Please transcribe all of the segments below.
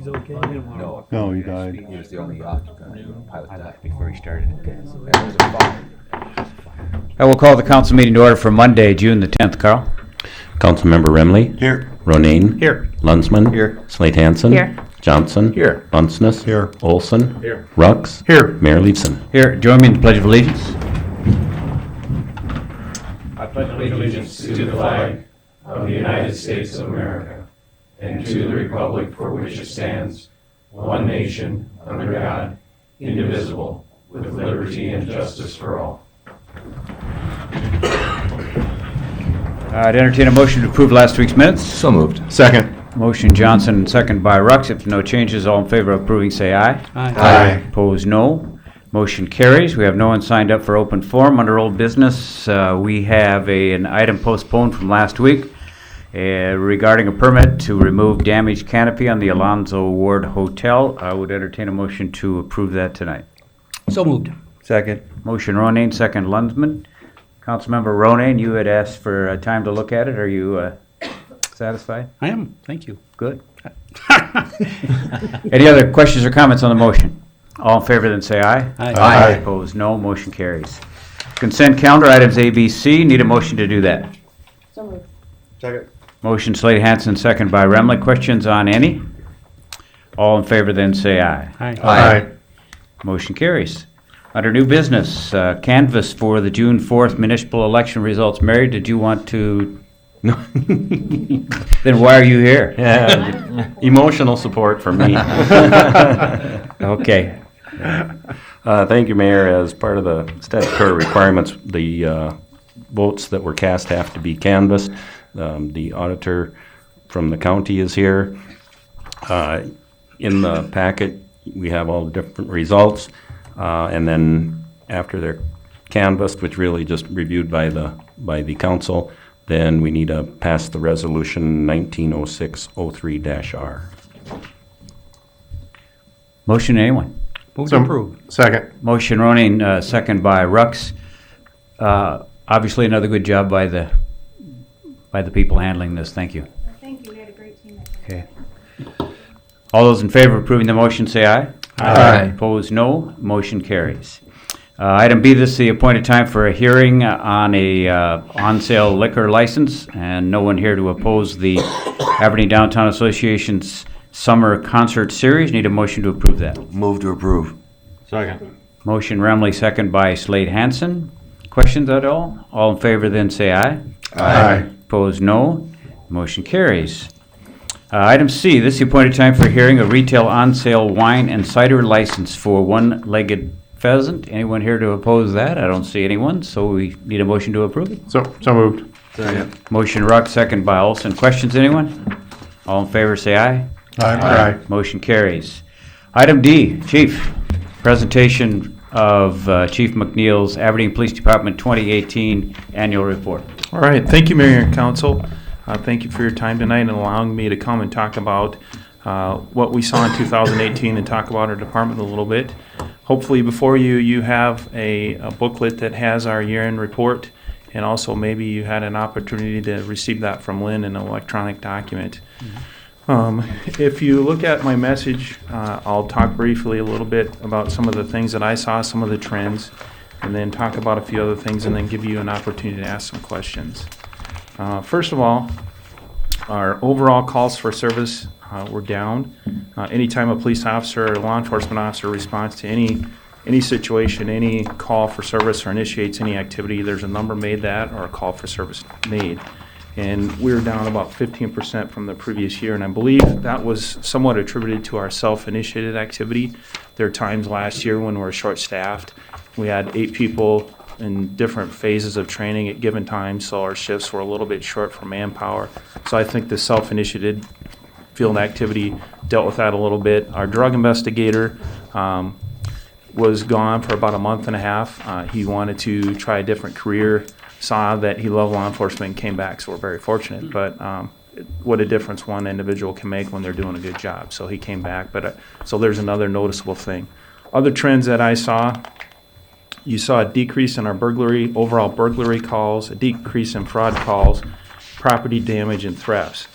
He's okay? No. No, he died. He was the only occupant. The pilot I died. left before he started. That was a fire. I will call the council meeting to order for Monday, June the 10th. Carl? Councilmember Remley. Here. Ronayne. Here. Lunsman. Here. Slate-Hansen. Here. Johnson. Here. Bunceness. Here. Olson. Here. Rux. Here. Mayor Leifson. Here, join me in the Pledge of Allegiance. I pledge allegiance to the flag of the United States of America and to the republic for which it stands, one nation, under God, indivisible, with liberty and justice for all. I'd entertain a motion to approve last week's minutes. So moved. Second. Motion Johnson, second by Rux. If no changes, all in favor of approving, say aye. Aye. Opposed, no. Motion carries. We have no one signed up for open forum. Under old business, we have an item postponed from last week regarding a permit to remove damaged canopy on the Alonzo Ward Hotel. I would entertain a motion to approve that tonight. So moved. Second. Motion Ronayne, second Lundsman. Councilmember Ronayne, you had asked for time to look at it. Are you satisfied? I am. Thank you. Good. Any other questions or comments on the motion? All in favor, then say aye. Aye. Opposed, no. Motion carries. Consent calendar, items A, B, C. Need a motion to do that. So moved. Second. Motion Slate-Hansen, second by Remley. Questions on any? All in favor, then say aye. Aye. Motion carries. Under new business, canvass for the June 4th municipal election results. Mary, did you want to? No. Then why are you here? Yeah, emotional support for me. Okay. Thank you, Mayor. As part of the statutory requirements, the votes that were cast have to be canvassed. The auditor from the county is here. In the packet, we have all the different results. And then after they're canvassed, which really just reviewed by the council, then we need to pass the resolution 1906-03-R. Motion, anyone? Move to approve. Second. Motion Ronin, second by Rux. Obviously, another good job by the people handling this. Thank you. Thank you. We had a great team. Okay. All those in favor of approving the motion, say aye. Aye. Opposed, no. Motion carries. Item B, this is the appointed time for a hearing on a on-sale liquor license, and no one here to oppose the Aberdeen Downtown Association's Summer Concert Series. Need a motion to approve that. Move to approve. Second. Motion Remley, second by Slate-Hansen. Questions at all? All in favor, then say aye. Aye. Opposed, no. Motion carries. Item C, this is the appointed time for hearing a retail on-sale wine and cider license for One-Legged Pheasant. Anyone here to oppose that? I don't see anyone, so we need a motion to approve it. So moved. Second. Motion Ruck, second by Olson. Questions, anyone? All in favor, say aye. Aye. Motion carries. Item D, Chief, presentation of Chief McNeil's Aberdeen Police Department 2018 Annual Report. All right, thank you, Mayor and Council. Thank you for your time tonight and allowing me to come and talk about what we saw in 2018 and talk about our department a little bit. Hopefully before you have a booklet that has our year-end report, and also maybe you had an opportunity to receive that from Lynn in an electronic document. If you look at my message, I'll talk briefly a little bit about some of the things that I saw, some of the trends, and then talk about a few other things, and then give you an opportunity to ask some questions. First of all, our overall calls for service were down. Anytime a police officer or a law enforcement officer responds to any situation, any call for service or initiates any activity, there's a number made that or a call for service made. And we're down about 15% from the previous year, and I believe that was somewhat attributed to our self-initiated activity. There are times last year when we were short-staffed. We had 8 people in different phases of training at given times, so our shifts were a little bit short for manpower. So I think the self-initiated field activity dealt with that a little bit. Our drug investigator was gone for about a month and a half. He wanted to try a different career, saw that he loved law enforcement and came back, so we're very fortunate. But what a difference one individual can make when they're doing a good job. So he came back, but so there's another noticeable thing. Other trends that I saw, you saw a decrease in our overall burglary calls, a decrease in fraud calls, property damage and thefts,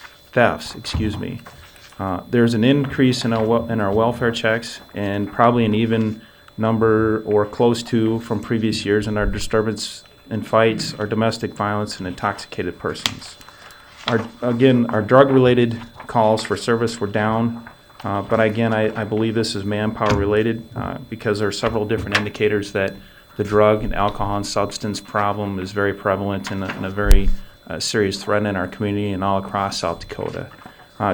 There's an increase in our welfare checks, and probably an even number or close to from previous years in our disturbance and fights, our domestic violence, and intoxicated persons. Our drug-related calls for service were down, but again, I believe this is manpower-related because there are several different indicators that the drug and alcohol and substance problem is very prevalent and a very serious threat in our community and all across South Dakota.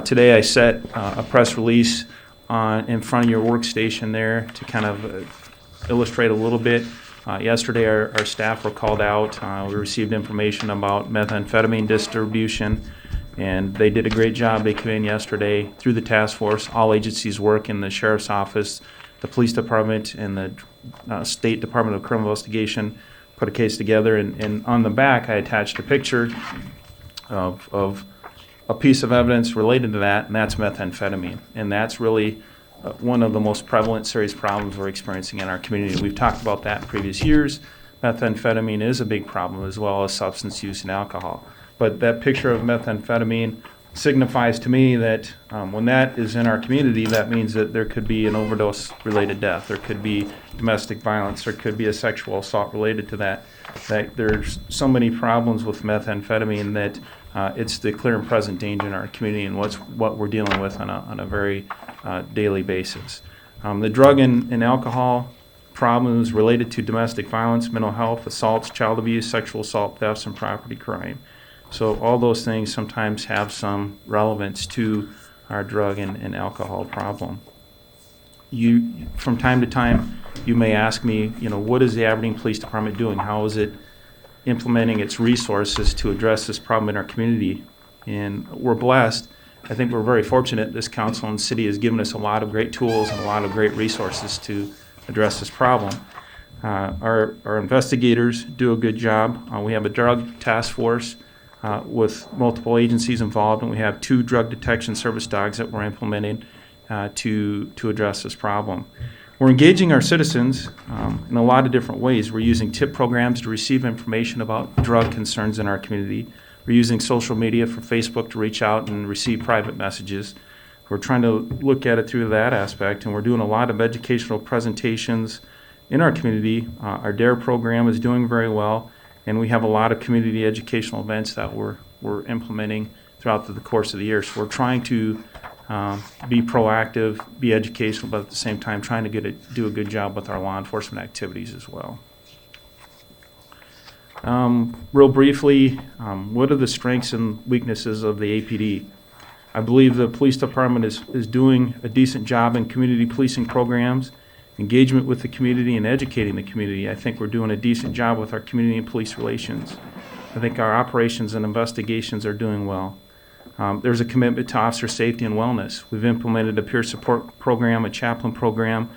Today I set a press release in front of your workstation there to kind of illustrate a little bit. Yesterday our staff were called out. We received information about methamphetamine distribution, and they did a great job. They came in yesterday through the task force. All agencies work in the sheriff's office, the police department, and the State Department of Criminal Investigation put a case together. And on the back I attached a picture of a piece of evidence related to that, and that's methamphetamine. And that's really one of the most prevalent serious problems we're experiencing in our community. We've talked about that in previous years. Methamphetamine is a big problem, as well as substance use and alcohol. But that picture of methamphetamine signifies to me that when that is in our community, that means that there could be an overdose-related death, there could be domestic violence, there could be a sexual assault related to that. That there's so many problems with methamphetamine that it's the clear and present danger in our community, and what we're dealing with on a very daily basis. The drug and alcohol problems related to domestic violence, mental health, assaults, child abuse, sexual assault, thefts, and property crime. So all those things sometimes have some relevance to our drug and alcohol problem. From time to time, you may ask me, what is the Aberdeen Police Department doing? How is it implementing its resources to address this problem in our community? And we're blessed. I think we're very fortunate. This council and city has given us a lot of great tools and a lot of great resources to address this problem. Our investigators do a good job. We have a drug task force with multiple agencies involved, and we have 2 drug detection service dogs that we're implementing to address this problem. We're engaging our citizens in a lot of different ways. We're using tip programs to receive information about drug concerns in our community. We're using social media for Facebook to reach out and receive private messages. We're trying to look at it through that aspect, and we're doing a lot of educational presentations in our community. Our DARE program is doing very well, and we have a lot of community educational events that we're implementing throughout the course of the year. So we're trying to be proactive, be educational, but at the same time trying to do a good job with our law enforcement activities as well. Real briefly, what are the strengths and weaknesses of the APD? I believe the police department is doing a decent job in community policing programs, engagement with the community, and educating the community. I think we're doing a decent job with our community and police relations. I think our operations and investigations are doing well. There's a commitment to officer safety and wellness. We've implemented a peer support program, a chaplain program.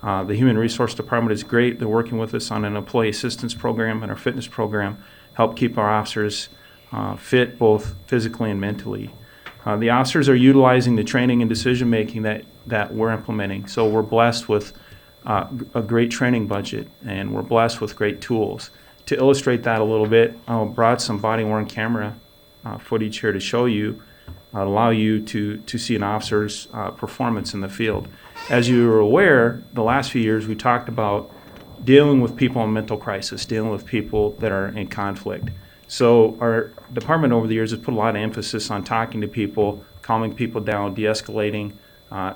The Human Resource Department is great. They're working with us on an employee assistance program and our fitness program, help keep our officers fit both physically and mentally. The officers are utilizing the training and decision-making that we're implementing. So we're blessed with a great training budget, and we're blessed with great tools. To illustrate that a little bit, I brought some body-worn camera footage here to show you, allow you to see an officer's performance in the field. As you are aware, the last few years we talked about dealing with people in mental crisis, dealing with people that are in conflict. So our department over the years has put a lot of emphasis on talking to people, calming people down, de-escalating,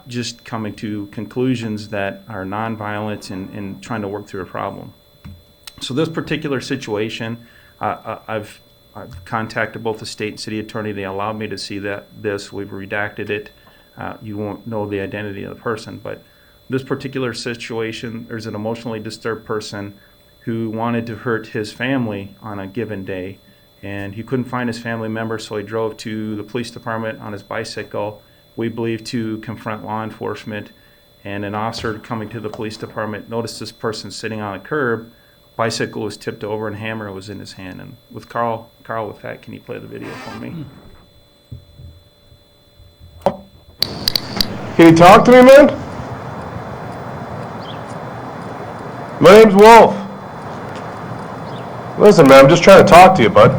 just coming to conclusions that are nonviolent and trying to work through a problem. So this particular situation, I've contacted both the state and city attorney. They allowed me to see this. We've redacted it. You won't know the identity of the person, but this particular situation, there's an emotionally disturbed person who wanted to hurt his family on a given day, and he couldn't find his family member, so he drove to the police department on his bicycle, we believe to confront law enforcement. And an officer coming to the police department noticed this person sitting on a curb, bicycle was tipped over, and hammer was in his hand. And with Carl, with that, can you play the video for me? Can you talk to me, man? My name's Wolf. Listen, man, I'm just trying to talk to you, bud.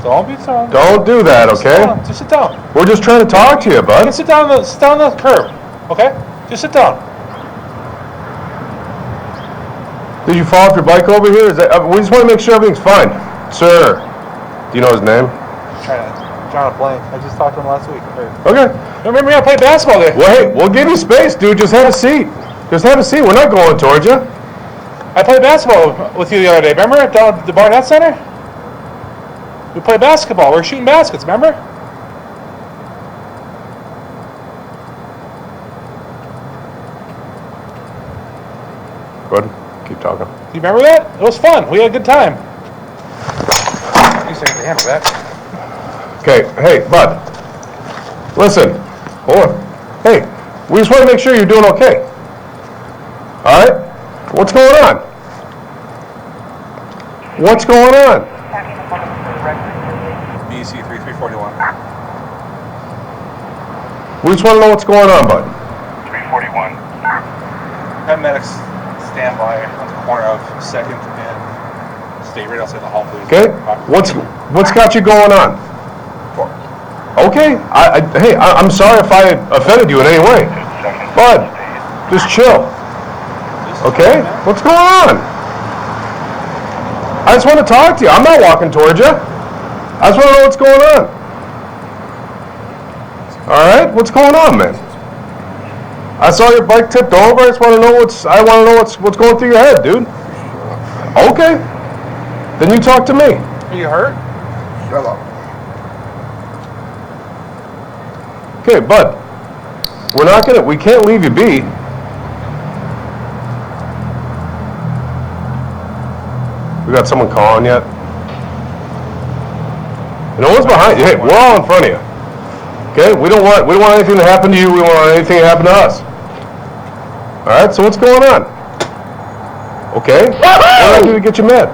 Don't be sorry. Don't do that, okay? Just sit down. We're just trying to talk to you, bud. Sit down on the curb. Okay? Just sit down. Did you fall off your bike over here? We just want to make sure everything's fine. Sir, do you know his name? John Blank. I just talked to him last week. Okay. Remember me? I played basketball there. Well, hey, we'll give you space, dude. Just have a seat. Just have a seat. We're not going towards you. I played basketball with you the other day. Remember down at the Barnett Center? We played basketball. We were shooting baskets. Remember? Good. Keep talking. Do you remember that? It was fun. We had a good time. You say to handle that. Okay. Hey, bud. Listen. Hold on. Hey, we just want to make sure you're doing okay. All right? What's going on? What's going on? BC 3341. We just want to know what's going on, bud. 341. Paramedics stand by on the corner of 2nd and State right outside the hall, please. Okay. What's got you going on? Okay. I'm sorry if I offended you in any way. Bud, just chill. Okay? What's going on? I just want to talk to you. I'm not walking towards you. I just want to know what's going on. All right? What's going on, man? I saw your bike tipped over. I just want to know what's going through your head, dude. Okay. Then you talk to me. Are you hurt? Shut up. Okay, bud. We can't leave you be. We got someone calling yet? No one's behind you. Hey, we're all in front of you. Okay? We don't want anything to happen to you. We don't want anything to happen to us. All right? So what's going on? Okay? What did I do to get you mad?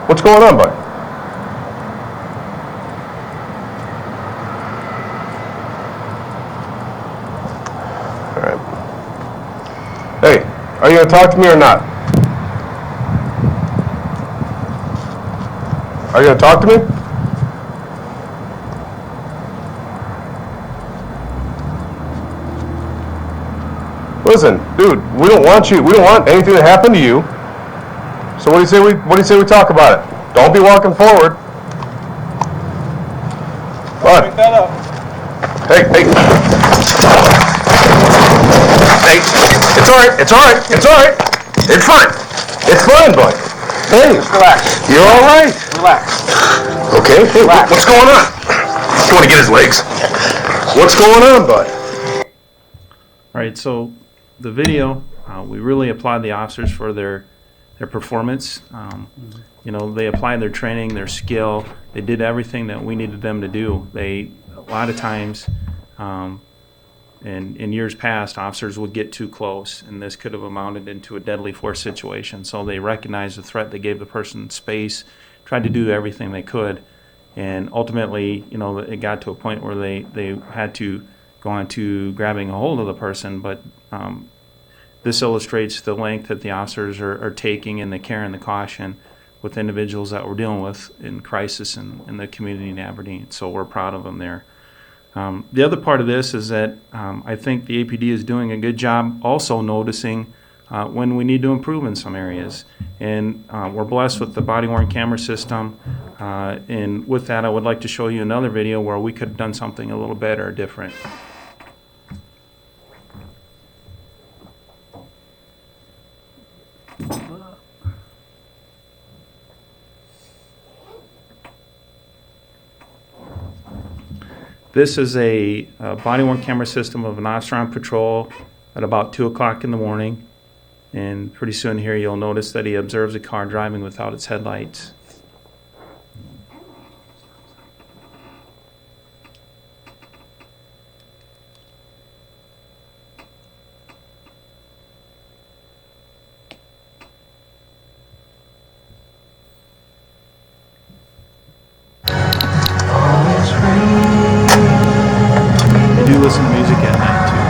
What's going on, bud? All right. Hey, are you going to talk to me or not? Are you going to talk to me? Listen, dude, we don't want anything to happen to you. So what do you say we talk about it? Don't be walking forward. What? Pick that up. Hey. Hey, it's all right. It's fine. It's fine, bud. Hey, Just relax. you're all right. Relax. Okay. Hey, what's going on? You want to get his legs? What's going on, bud? All right, so the video, we really applaud the officers for their performance. They applied their training, their skill. They did everything that we needed them to do. A lot of times, in years past, officers would get too close, and this could have amounted into a deadly force situation. So they recognized the threat. They gave the person space, tried to do everything they could, and ultimately, it got to a point where they had to go on to grabbing a hold of the person. But this illustrates the length that the officers are taking and the care and the caution with individuals that we're dealing with in crisis in the community in Aberdeen. So we're proud of them there. The other part of this is that I think the APD is doing a good job also noticing when we need to improve in some areas. And we're blessed with the body-worn camera system. And with that, I would like to show you another video where we could have done something a little better or different. This is a body-worn camera system of an officer on patrol at about 2 o'clock in the morning. And pretty soon here you'll notice that he observes a car driving without its headlights. I do listen to music at night too.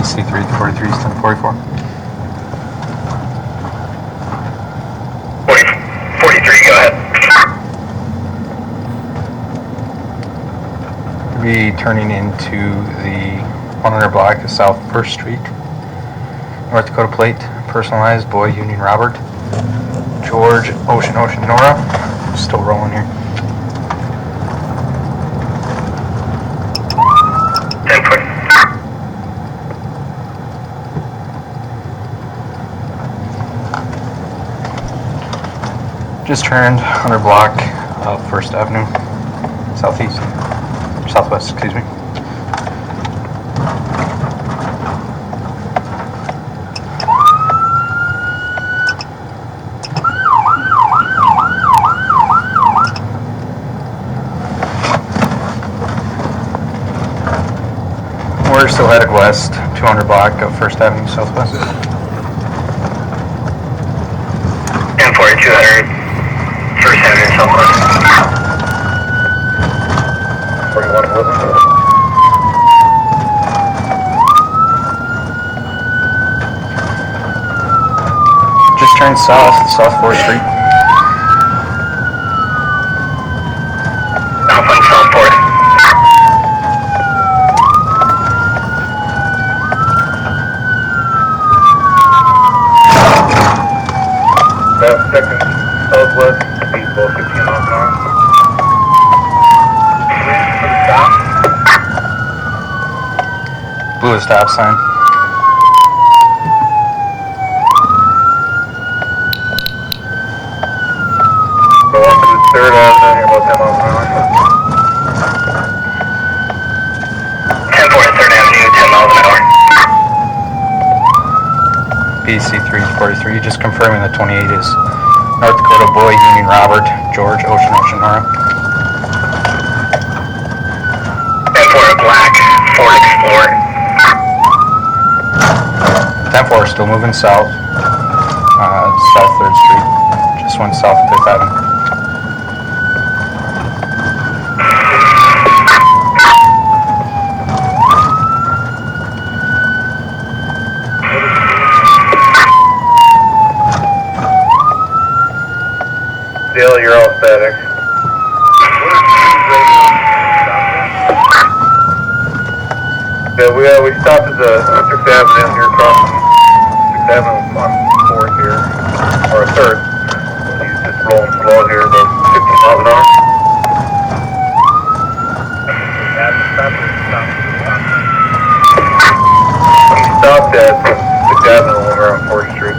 PC 343, East 1044. 43, go ahead. Be turning into the 100 block of South 1st Street. North Dakota plate, personalized, boy, Union Robert. George, Ocean, Nora. Still rolling here. 10-4. Just turned 100 block of 1st Avenue, southeast, southwest, excuse me. We're still headed west, 200 block of 1st Avenue, southwest. 10-4, 200, 1st Avenue, southwest. 41 Woodland. Just turned south, South 4th Street. South on South 4th. Left second southwest, speed below 15 miles an hour. Waiting for the stop. Blew a stop sign. Go up to the 3rd Avenue, you're about 10 miles an hour. 10-4 3rd Avenue, 10 miles an hour. PC 343, just confirming the 28 is North Dakota boy, Union Robert, George, Ocean, Nora. 10-4 black, Ford Explorer. 10-4 still moving south, South 3rd Street, just went south of 5th Avenue. Dale, you're all static. Yeah, we stopped at the 6th Avenue here crossing 6th Avenue on 4th here, or 3rd. He's just rolling slow here, about 15 miles an hour. We stopped at 6th Avenue when we were on 4th Street.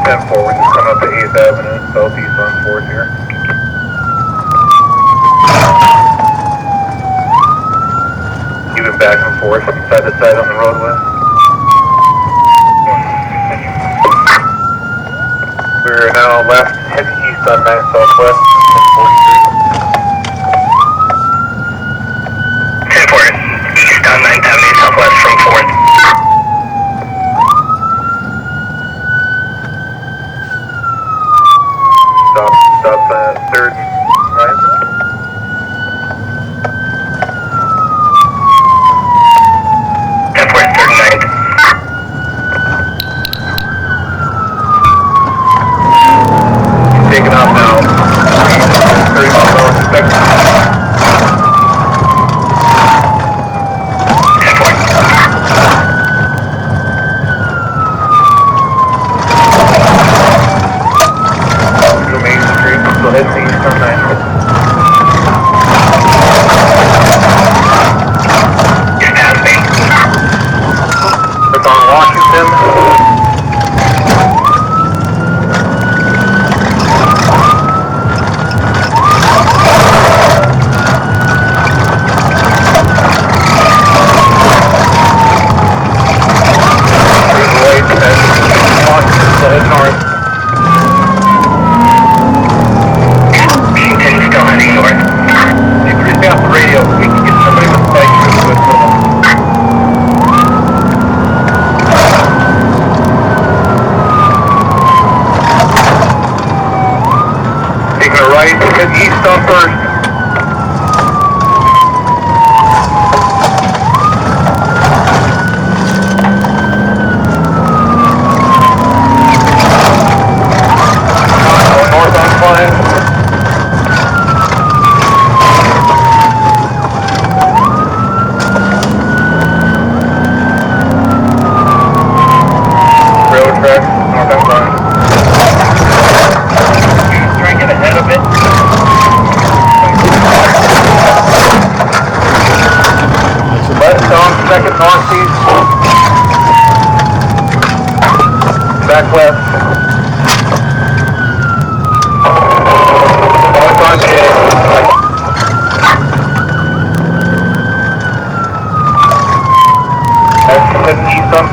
10-4, we're just coming up to 8th Avenue, southeast on 4th here. Even back and forth, side to side on the roadway. We're now left, heading east on 9th Southwest, 4th Street. 10-4, east on 9th Avenue Southwest from 4th. Stop at 3rd, right? 10-4, 3rd and 9th. Taking off now. 30 miles an hour expected. 10-4. Through Main Street, so heading east on 9th. Just past me. It's on Washington. Washington still heading north. You can read me off the radio. We can get somebody with a bike to the taking a right, head east on 1st.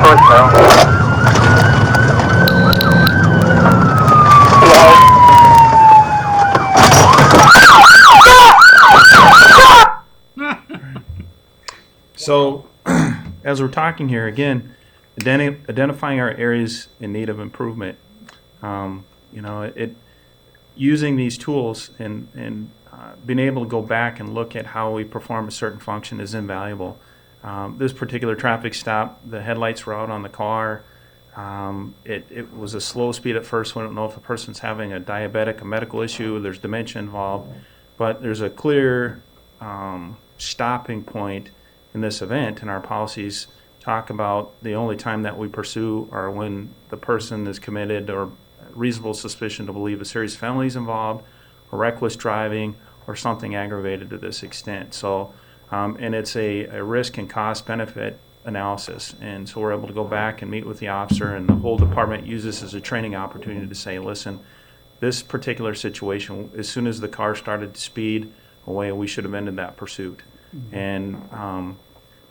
front, Kyle. So, as we're talking here, again, identifying our areas in need of improvement. Using these tools and being able to go back and look at how we perform a certain function is invaluable. This particular traffic stop, the headlights were out on the car. It was a slow speed at first. We don't know if the person's having a diabetic, a medical issue, there's dementia involved, but there's a clear stopping point in this event, and our policies talk about the only time that we pursue are when the person is committed or reasonable suspicion to believe a serious felony is involved, or reckless driving, or something aggravated to this extent. So, and it's a risk and cost benefit analysis, and so we're able to go back and meet with the officer, and the whole department uses this as a training opportunity to say, listen, this particular situation, as soon as the car started to speed away, we should have ended that pursuit. And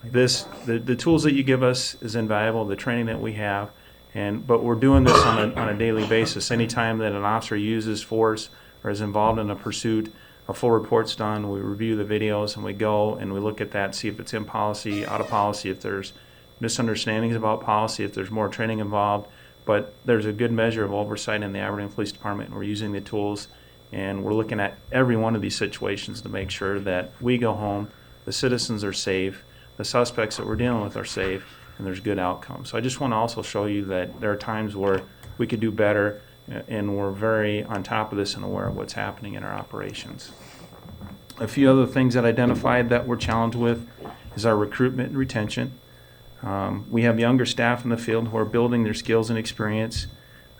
the tools that you give us is invaluable, the training that we have, but we're doing this on a daily basis. Anytime that an officer uses force or is involved in a pursuit, a full report's done, we review the videos, and we go and we look at that, see if it's in policy, out of policy, if there's misunderstandings about policy, if there's more training involved. But there's a good measure of oversight in the Aberdeen Police Department, and we're using the tools, and we're looking at every one of these situations to make sure that we go home, the citizens are safe, the suspects that we're dealing with are safe, and there's good outcomes. So I just want to also show you that there are times where we could do better, and we're very on top of this and aware of what's happening in our operations. A few other things that I identified that we're challenged with is our recruitment and retention. We have younger staff in the field who are building their skills and experience.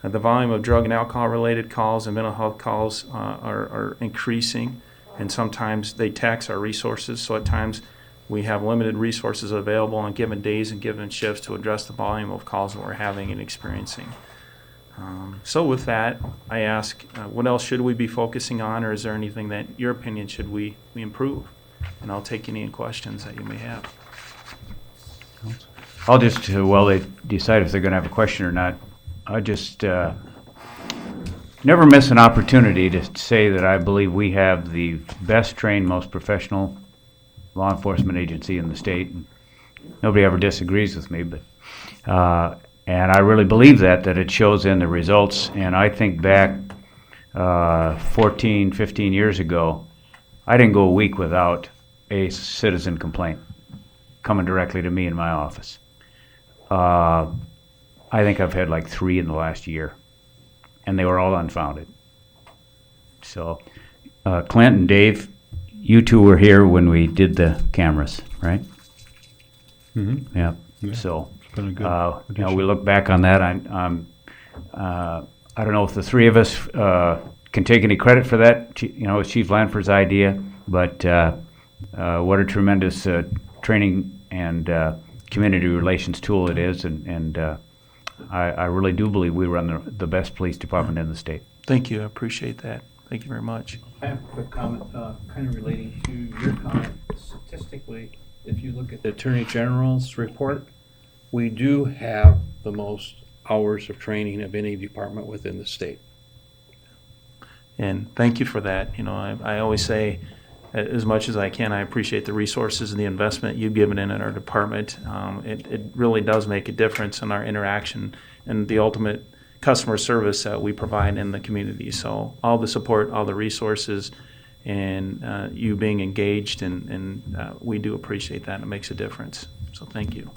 The volume of drug and alcohol-related calls and mental health calls are increasing, and sometimes they tax our resources. So at times we have limited resources available on given days and given shifts to address the volume of calls that we're having and experiencing. So with that, I ask, what else should we be focusing on, or is there anything that, your opinion, should we improve? And I'll take any questions that you may have. I'll just, while they decide if they're going to have a question or not, I just never miss an opportunity to say that I believe we have the best trained, most professional law enforcement agency in the state. Nobody ever disagrees with me, but and I really believe that it shows in the results. And I think back 14, 15 years ago, I didn't go a week without a citizen complaint coming directly to me in my office. I think I've had like 3 in the last year, and they were all unfounded. So, Clint and Dave, you two were here when we did the cameras, right? Mm-hmm. Yeah. Yeah. So, It's been a good we look back on that. I don't know if the 3 of us can take any credit for that. It's Chief Lanford's idea, but what a tremendous training and community relations tool it is, and I really do believe we run the best police department in the state. Thank you. I appreciate that. Thank you very much. I have a quick comment, kind of relating to your comment. Statistically, if you look at the Attorney General's report, we do have the most hours of training of any department within the state. And thank you for that. I always say, as much as I can, I appreciate the resources and the investment you've given in our department. It really does make a difference in our interaction and the ultimate customer service that we provide in the community. So all the support, all the resources, and you being engaged, and we do appreciate that, and it makes a difference. So thank you.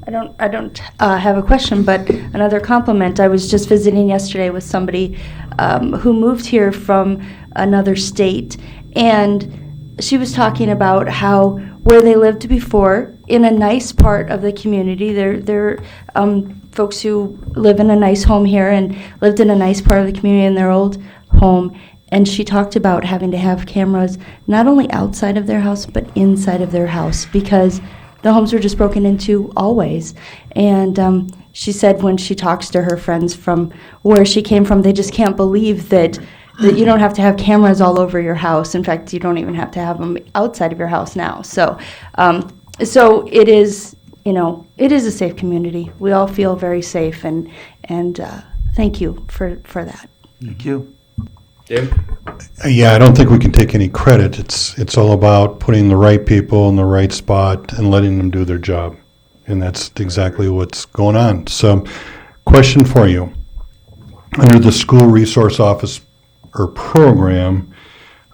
I don't have a question, but another compliment. I was just visiting yesterday with somebody who moved here from another state, and she was talking about how where they lived before, in a nice part of the community, they're folks who live in a nice home here and lived in a nice part of the community in their old home. And she talked about having to have cameras not only outside of their house, but inside of their house, because the homes were just broken into always. And she said when she talks to her friends from where she came from, they just can't believe that you don't have to have cameras all over your house. In fact, you don't even have to have them outside of your house now. So it is it is a safe community. We all feel very safe, and thank you for that. Thank you. Dave? Yeah, I don't think we can take any credit. It's all about putting the right people in the right spot and letting them do their job. And that's exactly what's going on. So, question for you. Under the school resource office or program,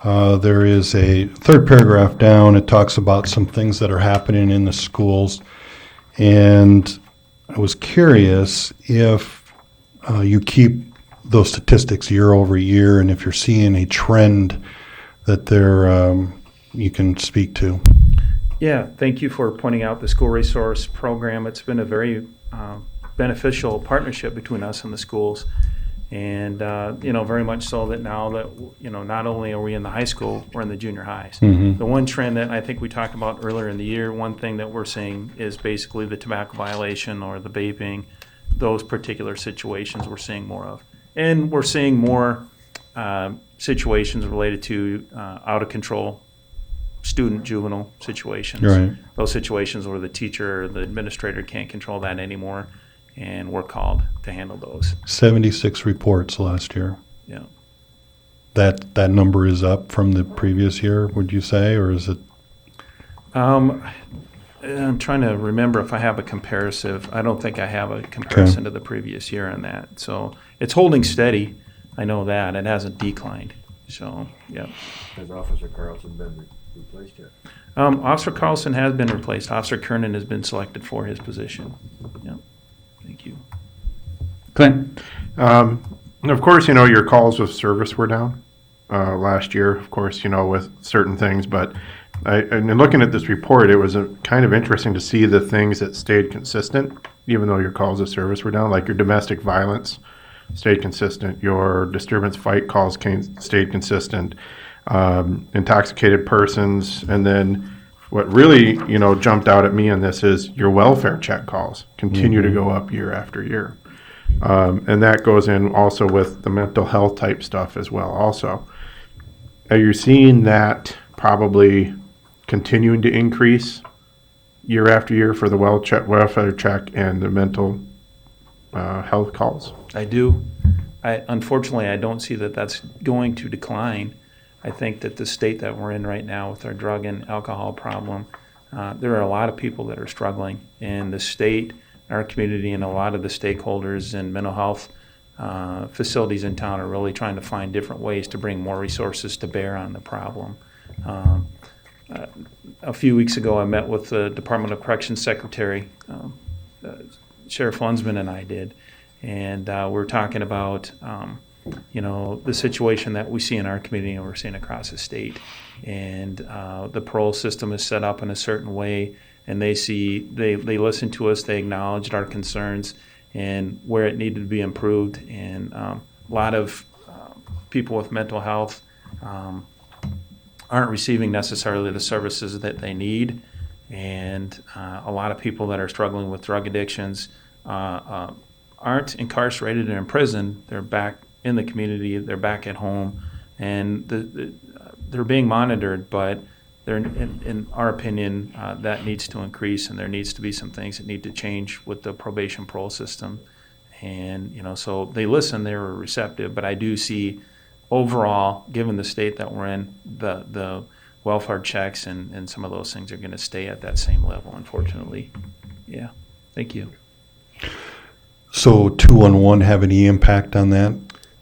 there is a third paragraph down. It talks about some things that are happening in the schools. And I was curious if you keep those statistics year over year, and if you're seeing a trend that you can speak to. Yeah, thank you for pointing out the school resource program. It's been a very beneficial partnership between us and the schools. And, very much so that now that, not only are we in the high school, we're in the junior highs. Mm-hmm. The one trend that I think we talked about earlier in the year, one thing that we're seeing is basically the tobacco violation or the vaping, those particular situations we're seeing more of. And we're seeing more situations related to out of control student juvenile situations. Right. Those situations where the teacher or the administrator can't control that anymore, and we're called to handle those. 76 reports last year. Yeah. That number is up from the previous year, would you say, or is it? I'm trying to remember if I have a comparative. I don't think I have a comparison to the previous year on that. So it's holding steady. I know that. It hasn't declined. So, yeah. Has Officer Carlson been replaced yet? Officer Carlson has been replaced. Officer Kernan has been selected for his position. Yeah. Thank you. Clint? And of course, your calls of service were down last year, of course, with certain things. But and looking at this report, it was kind of interesting to see the things that stayed consistent, even though your calls of service were down, like your domestic violence stayed consistent, your disturbance fight calls stayed consistent, intoxicated persons, and then what really, jumped out at me on this is your welfare check calls continue to go up year after year. And that goes in also with the mental health type stuff as well also. Are you seeing that probably continuing to increase year after year for the welfare check and the mental health calls? I do. Unfortunately, I don't see that that's going to decline. I think that the state that we're in right now with our drug and alcohol problem, there are a lot of people that are struggling, and the state, our community, and a lot of the stakeholders in mental health facilities in town are really trying to find different ways to bring more resources to bear on the problem. A few weeks ago, I met with the Department of Corrections Secretary, Sheriff Lunsman and I did, and we were talking about the situation that we see in our community and we're seeing across the state. And the parole system is set up in a certain way, and they listen to us, they acknowledged our concerns and where it needed to be improved. And a lot of people with mental health aren't receiving necessarily the services that they need. And a lot of people that are struggling with drug addictions aren't incarcerated and in prison. They're back in the community, they're back at home, and they're being monitored, but in our opinion, that needs to increase, and there needs to be some things that need to change with the probation parole system. And, so they listen, they were receptive, but I do see overall, given the state that we're in, the welfare checks and some of those things are going to stay at that same level, unfortunately. Yeah, thank you. So 211 have any impact on that?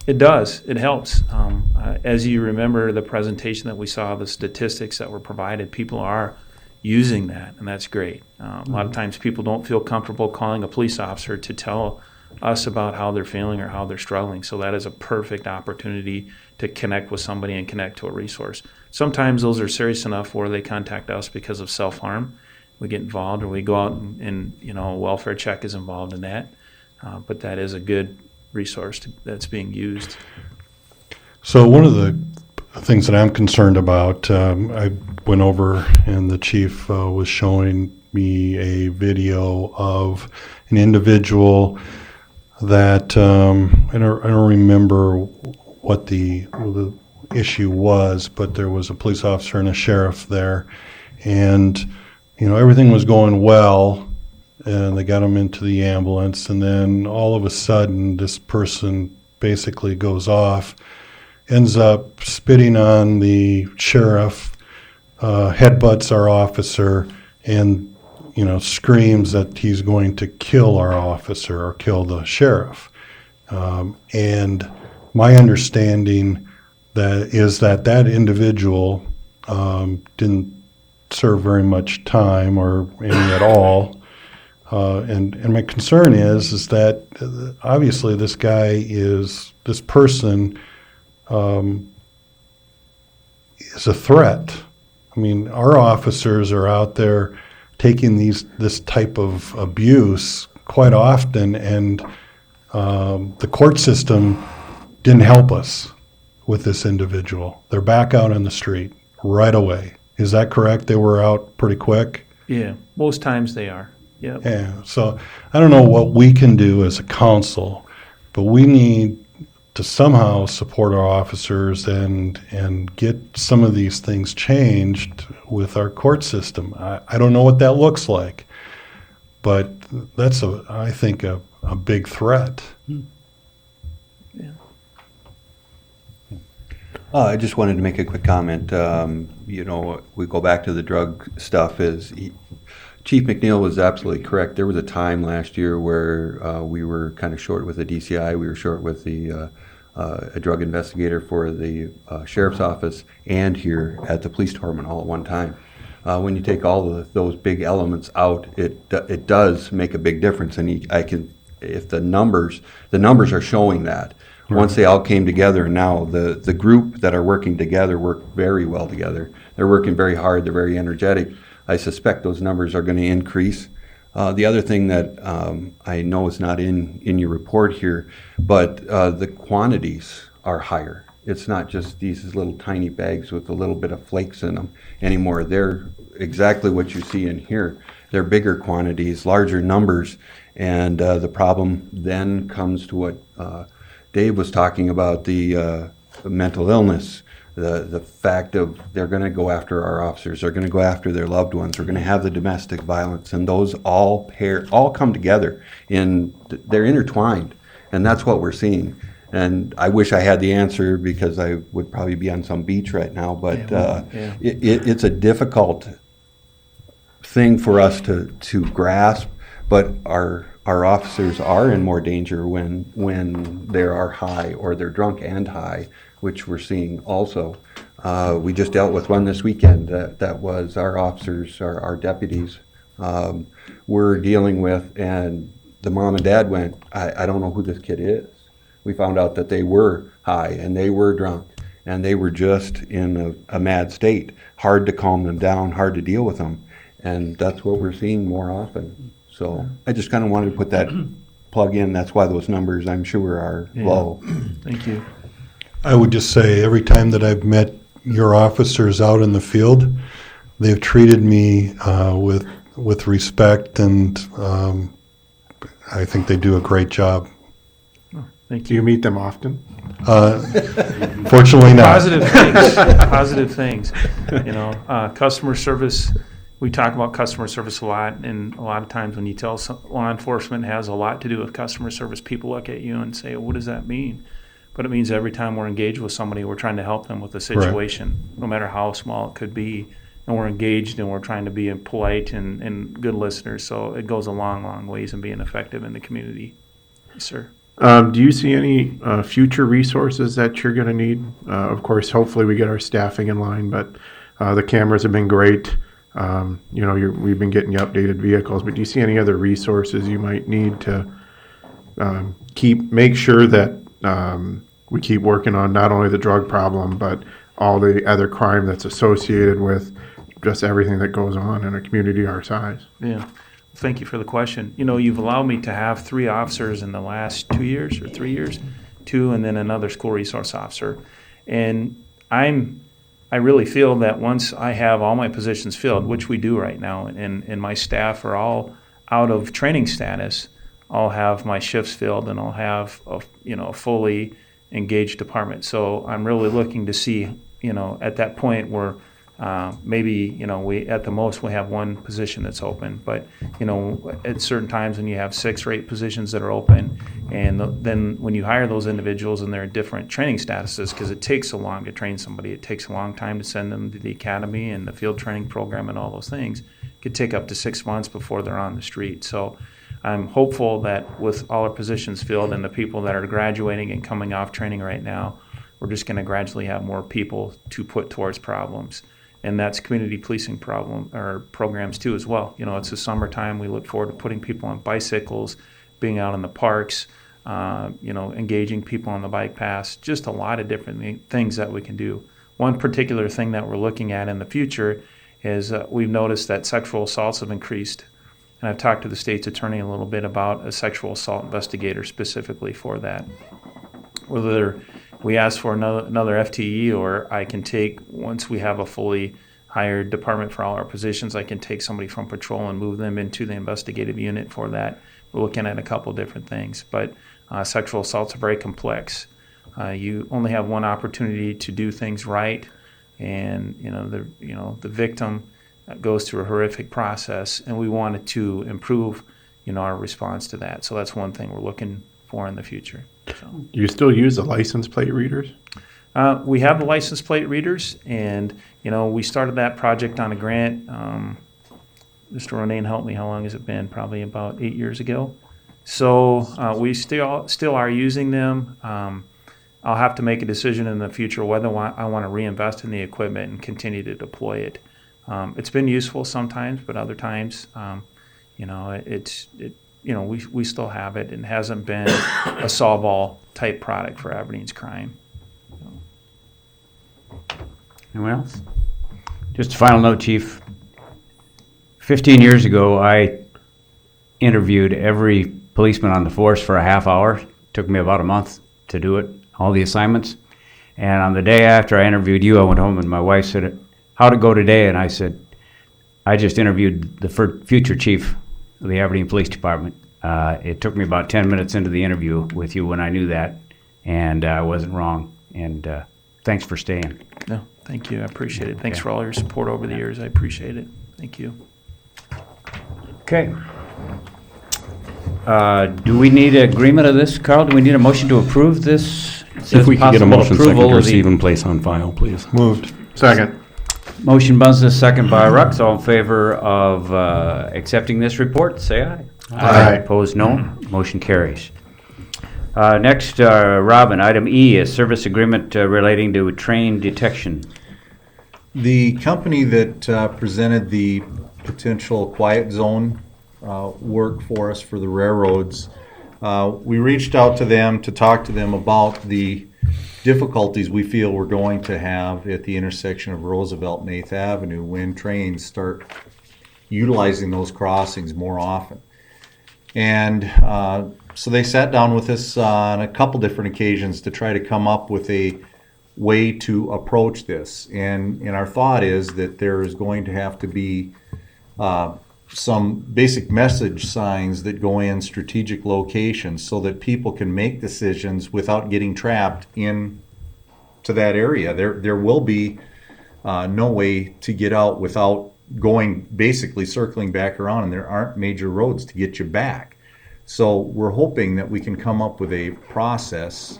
It does. It helps. As you remember the presentation that we saw, the statistics that were provided, people are using that, and that's great. A lot of times people don't feel comfortable calling a police officer to tell us about how they're feeling or how they're struggling. So that is a perfect opportunity to connect with somebody and connect to a resource. Sometimes those are serious enough where they contact us because of self-harm. We get involved, or we go out and a welfare check is involved in that. But that is a good resource that's being used. So one of the things that I'm concerned about, I went over and the chief was showing me a video of an individual that I don't remember what the issue was, but there was a police officer and a sheriff there, and everything was going well and they got him into the ambulance, and then all of a sudden this person basically goes off, ends up spitting on the sheriff, headbutts our officer, and screams that he's going to kill our officer or kill the sheriff. And my understanding is that individual didn't serve very much time or any at all. And my concern is that obviously this person is a threat. I mean, our officers are out there taking this type of abuse quite often, and the court system didn't help us with this individual. They're back out on the street right away. Is that correct? They were out pretty quick? Yeah, most times they are. Yep. Yeah. So I don't know what we can do as a council, but we need to somehow support our officers and get some of these things changed with our court system. I don't know what that looks like, but that's I think a big threat. Yeah. I just wanted to make a quick comment. We go back to the drug stuff. Chief McNeil was absolutely correct. There was a time last year where we were kind of short with the DCI. We were short with a drug investigator for the sheriff's office and here at the police department all at one time. When you take all of those big elements out, it does make a big difference. And if the numbers are showing that. Once they all came together, now the group that are working together work very well together. They're working very hard. They're very energetic. I suspect those numbers are going to increase. The other thing that I know is not in your report here, but the quantities are higher. It's not just these little tiny bags with a little bit of flakes in them anymore. They're exactly what you see in here. They're bigger quantities, larger numbers, and the problem then comes to what Dave was talking about, the mental illness, the fact of they're going to go after our officers, they're going to go after their loved ones, we're going to have the domestic violence, and those all come together, they're intertwined, and that's what we're seeing. And I wish I had the answer because I would probably be on some beach right now, but it's a difficult thing for us to grasp, but our officers are in more danger when they are high or they're drunk and high, which we're seeing also. We just dealt with one this weekend that was our officers, our deputies were dealing with, and the mom and dad went, I don't know who this kid is. We found out that they were high and they were drunk and they were just in a mad state. Hard to calm them down, hard to deal with them. And that's what we're seeing more often. So I just kind of wanted to put that plug in. That's why those numbers, I'm sure, are low. Thank you. I would just say every time that I've met your officers out in the field, they've treated me with respect, and I think they do a great job. Thank Do you meet them often? Fortunately not. Positive things. Positive things. Customer service. We talk about customer service a lot, and a lot of times when you tell law enforcement has a lot to do with customer service, people look at you and say, what does that mean? But it means every time we're engaged with somebody, we're trying to help them with a situation, no matter how small it could be. And we're engaged and we're trying to be polite and good listeners. So it goes a long, long ways in being effective in the community. Yes, sir. Do you see any future resources that you're going to need? Of course, hopefully we get our staffing in line, but the cameras have been great. We've been getting you updated vehicles, but do you see any other resources you might need to make sure that we keep working on not only the drug problem, but all the other crime that's associated with just everything that goes on in a community our size? Yeah. Thank you for the question. You've allowed me to have 3 officers in the last 2 years or 3 years, 2, and then another school resource officer. And I really feel that once I have all my positions filled, which we do right now, and my staff are all out of training status, I'll have my shifts filled and I'll have a fully engaged department. So I'm really looking to see, at that point where Maybe, you know, we, at the most, we have one position that's open, but, you know, at certain times when you have 6 or 8 positions that are open, and then when you hire those individuals and they're in different training statuses, because it takes so long to train somebody, it takes a long time to send them to the academy and the field training program and all those things, it could take up to 6 months before they're on the street. So I'm hopeful that with all our positions filled and the people that are graduating and coming off training right now, we're just going to gradually have more people to put towards problems. And that's community policing programs too as well. You know, it's the summertime. We look forward to putting people on bicycles, being out in the parks, you know, engaging people on the bike paths, just a lot of different things that we can do. One particular thing that we're looking at in the future is we've noticed that sexual assaults have increased. And I've talked to the state's attorney a little bit about a sexual assault investigator specifically for that. Whether we ask for another FTE, or I can take, once we have a fully hired department for all our positions, I can take somebody from patrol and move them into the investigative unit for that. We're looking at a couple different things, but sexual assaults are very complex. You only have one opportunity to do things right, and the victim goes through a horrific process, and we wanted to improve, you know, our response to that. So that's one thing we're looking for in the future. So. Do you still use the license plate readers? We have the license plate readers, and you know, we started that project on a grant. Mr. Ronayne helped me. How long has it been? Probably about 8 years ago. So we still are using them. I'll have to make a decision in the future whether I want to reinvest in the equipment and continue to deploy it. It's been useful sometimes, but other times, you know, you know, we still have it, and hasn't been a solve-all type product for Aberdeen's crime. Anyone else? Just a final note, Chief. 15 years ago, I interviewed every policeman on the force for a half hour. Took me about a month to do it, all the assignments. And on the day after I interviewed you, I went home and my wife said, "How'd it go today?" And I said, "I just interviewed the future chief of the Aberdeen Police Department. It took me about 10 minutes into the interview with you when I knew that, and I wasn't wrong. And thanks for staying." No, thank you. I appreciate it. Thanks for all your support over the years. I appreciate it. Thank you. Okay. Do we need agreement of this, Carl? Do we need a motion to approve this? If we could get a motion second to approval of the- receive and place on file, please. Moved. Second. Motion Bunces, second by Rux. All in favor of accepting this report, say aye. Aye. Opposed, no. Motion carries. Next, Robin, item E, a service agreement relating to train detection. The company that presented the potential quiet zone work for us for the railroads, we reached out to them to talk to them about the difficulties we feel we're going to have at the intersection of Roosevelt and 8th Avenue when trains start utilizing those crossings more often. And so they sat down with us on a couple different occasions to try to come up with a way to approach this. And our thought is that there is going to have to be some basic message signs that go in strategic locations so that people can make decisions without getting trapped in to that area. There will be no way to get out without going, basically circling back around, and there aren't major roads to get you back. So we're hoping that we can come up with a process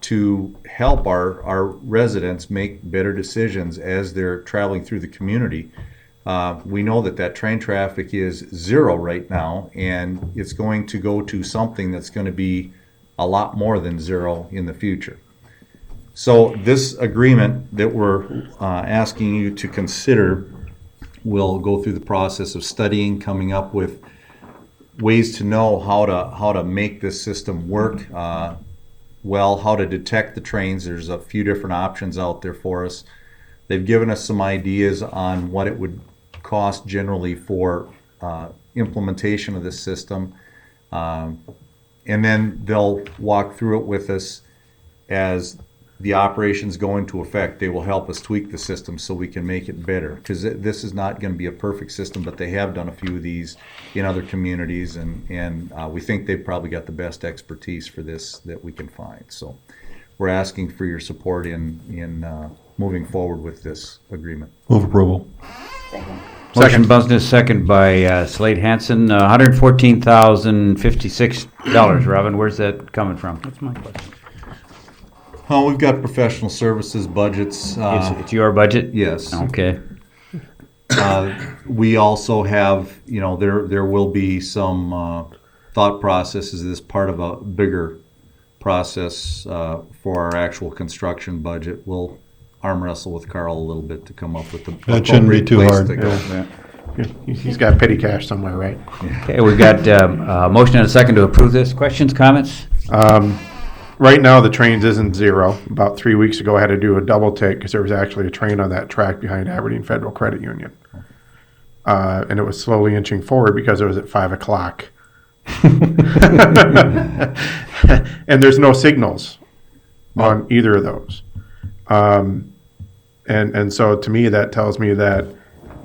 to help our residents make better decisions as they're traveling through the community. We know that train traffic is zero right now, and it's going to go to something that's going to be a lot more than zero in the future. So this agreement that we're asking you to consider will go through the process of studying, coming up with ways to know how to make this system work well, how to detect the trains. There's a few different options out there for us. They've given us some ideas on what it would cost generally for implementation of this system, and then they'll walk through it with us as the operations go into effect. They will help us tweak the system so we can make it better, because this is not going to be a perfect system, but they have done a few of these in other communities, and we think they've probably got the best expertise for this that we can find. So we're asking for your support in moving forward with this agreement. Move approval. Motion Business, second by Slade Hansen, $114,056. Robin, where's that coming from? That's my question. Oh, we've got professional services budgets. It's your budget? Yes. Okay. We also have, there will be some thought processes as part of a bigger process for our actual construction budget. We'll arm wrestle with Carl a little bit to come up with the That shouldn't be appropriate too place hard. to go. He's got petty cash somewhere, right? Okay, we've got a motion and a second to approve this. Questions, comments? Right now, the trains isn't zero. About 3 weeks ago, I had to do a double take because there was actually a train on that track behind Aberdeen Federal Credit Union. And it was slowly inching forward because it was at 5 o'clock. And there's no signals on either of those. And so to me, that tells me that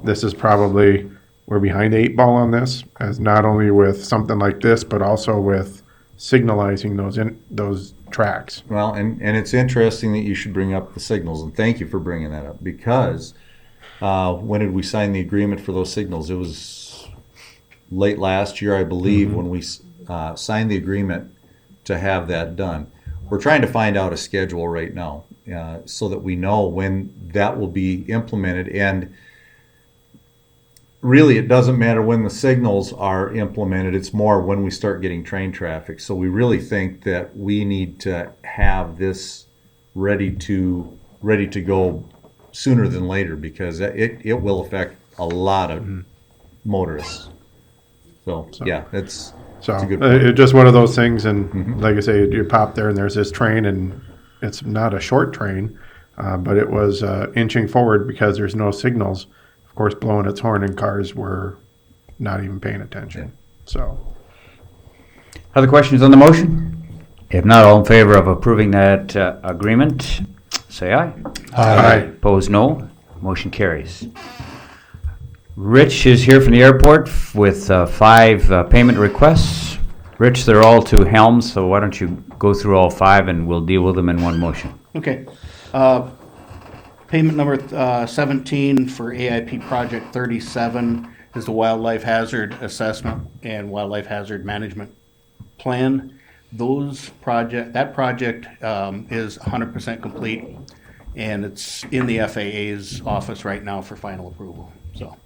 this is probably, we're behind the 8 ball on this, as not only with something like this, but also with signalizing those tracks. Well, and it's interesting that you should bring up the signals, and thank you for bringing that up, because when did we sign the agreement for those signals? It was late last year, I believe, when we signed the agreement to have that done. We're trying to find out a schedule right now so that we know when that will be implemented. And really, it doesn't matter when the signals are implemented. It's more when we start getting train traffic. So we really think that we need to have this ready to go sooner than later, because it will affect a lot of motorists. So yeah, it's a good point. It's just one of those things, and like I say, you pop there and there's this train, and it's not a short train, but it was inching forward because there's no signals, of course, blowing its horn, and cars were not even paying attention. Yeah. So, Other questions on the motion? If not, all in favor of approving that agreement, say aye. Aye. Opposed, no. Motion carries. Rich is here from the airport with 5 payment requests. Rich, they're all to Helms, so why don't you go through all 5 and we'll deal with them in one motion. Okay. Payment number 17 for AIP Project 37 is the Wildlife Hazard Assessment and Wildlife Hazard Management Plan. That project is 100% complete, and it's in the FAA's office right now for final approval. So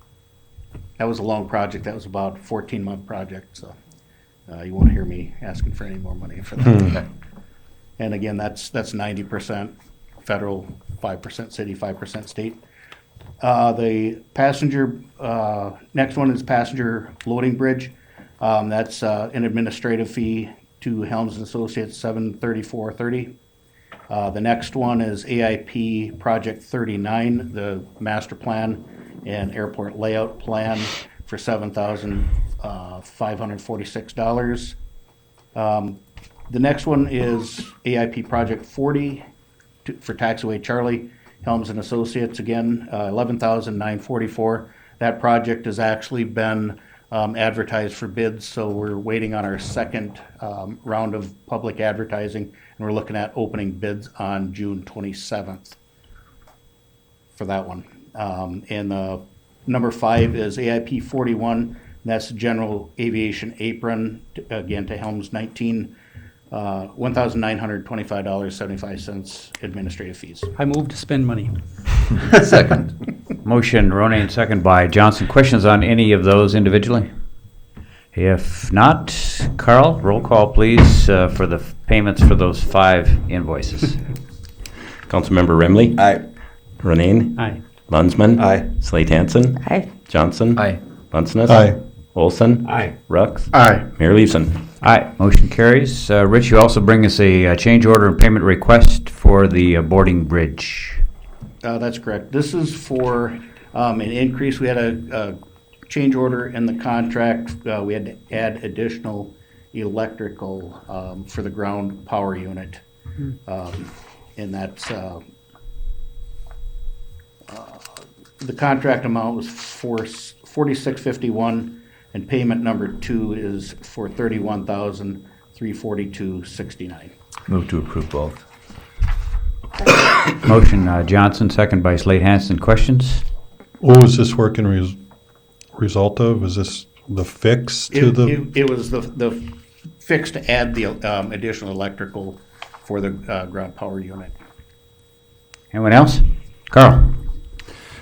that was a long project. That was about a 14-month project. So you won't hear me asking for any more money for that. And again, that's 90% federal, 5% city, 5% state. The passenger, next one is passenger loading bridge. That's an administrative fee to Helms and Associates, $734.30. The next one is AIP Project 39, the master plan and airport layout plan for $7,546. The next one is AIP Project 40 for Taxiway Charlie, Helms and Associates, again, $11,944. That project has actually been advertised for bids, so we're waiting on our second round of public advertising, and we're looking at opening bids on June 27th for that one. And number 5 is AIP 41, and that's general aviation apron, again to Helms 19, $1,925.75 administrative fees. I move to spend money. Second. Motion, Ronayne, second by Johnson. Questions on any of those individually? If not, Carl, roll call please for the payments for those 5 invoices. Councilmember Remley? Aye. Ronayne? Aye. Lunsman? Aye. Slate Hansen? Aye. Johnson? Aye. Bunceness? Aye. Olson? Aye. Rux? aye. Mayor Leeson? Aye, motion carries. Rich, you also bring us a change order and payment request for the boarding bridge. That's correct. This is for an increase. We had a change order in the contract. We had to add additional electrical for the ground power unit. And that's, the contract amount was for $46.51, and payment number 2 is for $31,342.69. Move to approve both. Second. Motion Johnson, second by Slade Hansen. Questions? What was this work in result of? Is this the fix to the? It was the fix to add the additional electrical for the ground power unit. Anyone else? Carl?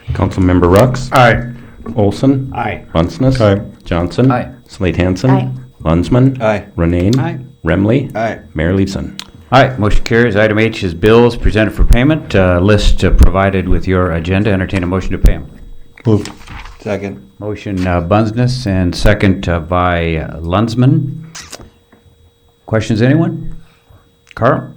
Councilmember Rux. Aye. Olson. Aye. Bunceness. Aye. Johnson. Aye. Slade Hansen. Aye. Lunsman. Aye. Renane. Aye. Remley. Aye. Mayor Leveson. All right, motion carries. Item H is bills presented for payment. List provided with your agenda. Entertain a motion to pay them. Moved. Second. Motion Bunceness and second by Lunsman. Questions, anyone? Carl?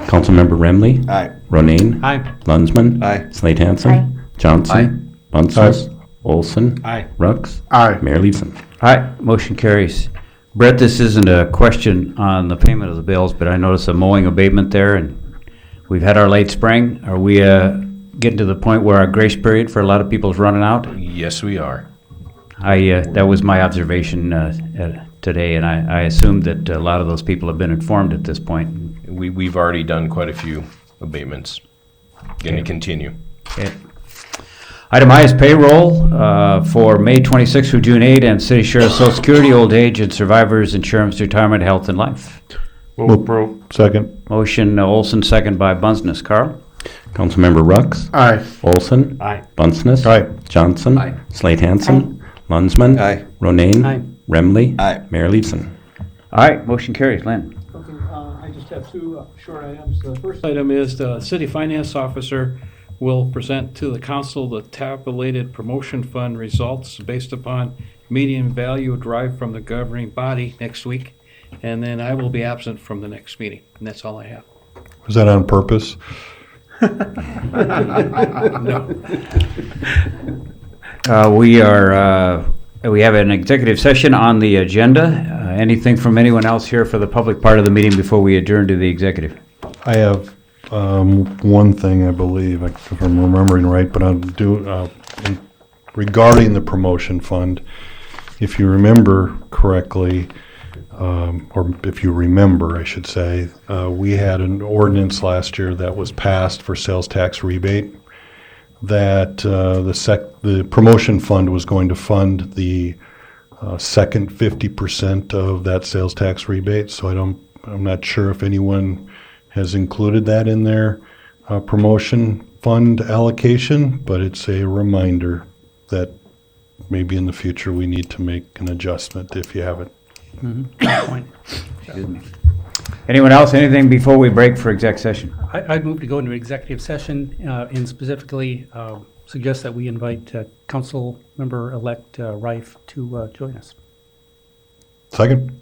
Councilmember Remley. Aye. Ronayne. Aye. Lunsman. Aye. Slade Hansen. Aye. Johnson. Bunceness. Olson. Aye. Rux. Aye. Mayor Leveson. All right, motion carries. Brett, this isn't a question on the payment of the bills, but I noticed a mowing abatement there, and we've had our late spring. Are we getting to the point where our grace period for a lot of people is running out? Yes, we are. That was my observation today, and I assume that a lot of those people have been informed at this point. We've already done quite a few abatements. Going to continue. Okay. Item I is payroll for May 26 through June 8, and City Share of Social Security, Old Age, and Survivors Insurance, Retirement, Health, and Life. Move approve. Second. Motion Olson, second by Bunceness. Carl? Councilmember Rux. Aye. Olson. Aye. Bunceness. Aye. Johnson. Aye. Slade Hansen. Lunsman. Aye. Ronayne. Aye. Remley. Aye. Mayor Leveson. All right, motion carries. Lynn? Okay, I just have two short items. The first item is the city finance officer will present to the council the tabulated promotion fund results based upon median value derived from the governing body next week. And then I will be absent from the next meeting, and that's all I have. Was that on purpose? No. We have an executive session on the agenda. Anything from anyone else here for the public part of the meeting before we adjourn to the executive? I have one thing, I believe, if I'm remembering right, but I'll do regarding the promotion fund. If you remember correctly, or if you remember, I should say, we had an ordinance last year that was passed for sales tax rebate that the promotion fund was going to fund the second 50% of that sales tax rebate. So I'm not sure if anyone has included that in their promotion fund allocation, but it's a reminder that maybe in the future we need to make an adjustment if you haven't. Excuse me. Anyone else, anything before we break for exec session? I'd move to go into executive session and specifically suggest that we invite Council Member-elect Reif to join us. Second?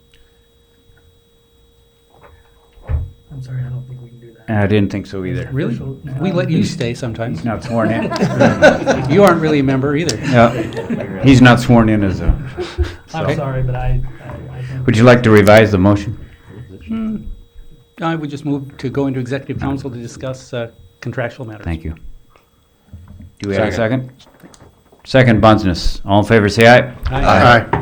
I'm sorry, I don't think we can do that. I didn't think so either. Really? We let you stay sometimes. He's not sworn in. You aren't really a member either. He's not sworn in as a... I'm sorry, but I Would you like to revise the motion? I would just move to go into executive council to discuss contractual matters. Thank you. Do we have a second? Second, Bunceness. All in favor, say aye. Aye. Aye.